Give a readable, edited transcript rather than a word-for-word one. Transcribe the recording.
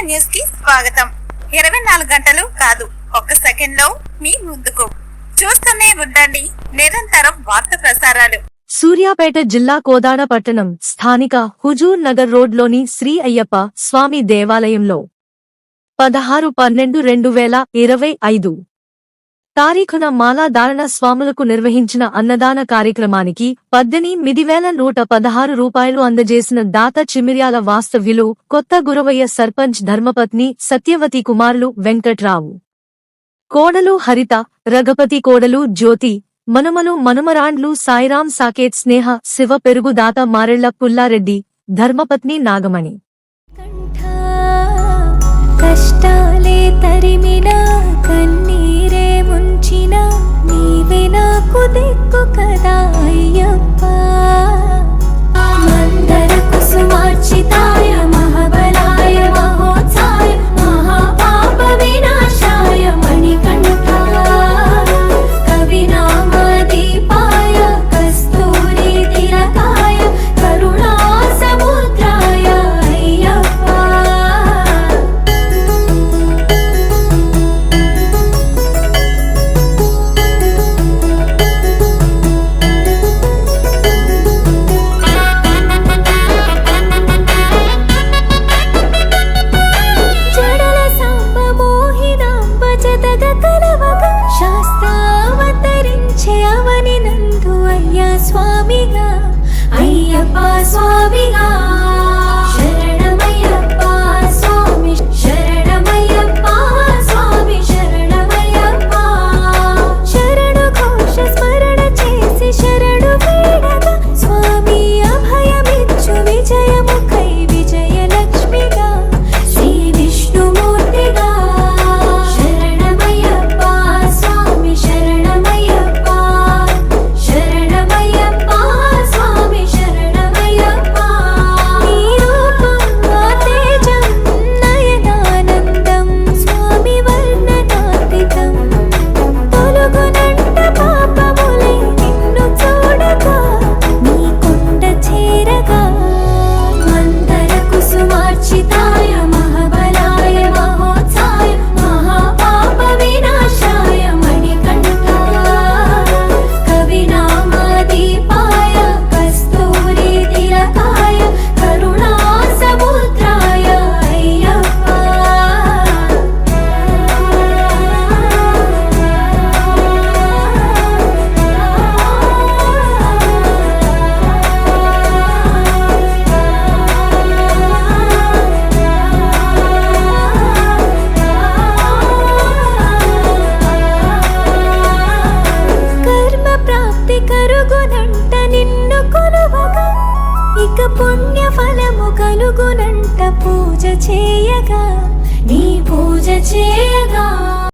News కి స్వాగతం. 24 గంటలు కాదు, ఒక్క సెకండ్ లో మీ ముందుకు. చూస్తూనే ఉండండి నిరంతరం వార్త ప్రసారాలు. సూర్యాపేట జిల్లా కోదాడ పట్టణం స్థానిక హుజూర్ నగర్ రోడ్లోని శ్రీ అయ్యప్ప స్వామి దేవాలయంలో 16/12/2025 తారీఖున మాలాధారణ స్వాములకు నిర్వహించిన అన్నదాన కార్యక్రమానికి 18,116 రూపాయలు అందజేసిన దాత చిమిర్యాల వాస్తవ్యులు కొత్త గురవయ్య సర్పంచ్ ధర్మపత్ని సత్యవతి కుమారులు వెంకట్రావు, కోడలు హరిత, రఘపతి కోడలు జ్యోతి, మనుమలు మనుమరాండ్లు సాయిరాం సాకేత్ స్నేహ శివ పెరుగు దాత మారెళ్ల పుల్లారెడ్డి, ధర్మపత్ని నాగమణి. కష్టాలే తరిమినా కన్నీరే ముంచినా నీవే నాకు దిక్కు కదా అయ్యప్ప. మందర కుసుమార్చితాయ మహాబలాయ మహోత్సాయ మహాపాప వినాశాయ మణికంఠ కవినామదీపాయ కస్తూరి తిలకాయ కరుణా సముద్రాయ అయ్యప్ప. స్వామిగా అయ్యప్ప స్వామిగా శరణమయ్యప్ప స్వామి శరణమయ్యప్ప స్వామి శరణమయ్యప్ప. శరణు ఘోష స్మరణ చేసి శరణు వేడగా స్వామి అభయమిచ్చు విజయముఖై విజయలక్ష్మిగా శ్రీ విష్ణుమూర్తిగా శరణమయ్యప్ప స్వామి శరణమయ్యప్ప శరణమయ్యప్ప స్వామి శరణమయ్యప్ప. నీ రూపంగా తేజం నయనానందం స్వామి వర్ణనాతీతం తొలగునంట పాపములై నిన్ను చూడగా నీ కొండ చేరగా. మందర కుసుమార్చితాయ మహాబలాయ మహోత్సాయ మహాపాప వినాశాయ మణికంఠ కవినామదీపాయ కస్తూరి తిలకాయ కరుణా సముద్రాయ అయ్యప్ప. కర్మ ప్రాప్తి కరుగునంట నిన్ను కొలువగా ఇక పుణ్య ఫలము కలుగునంట పూజ చేయగా నీ పూజ చేయగా.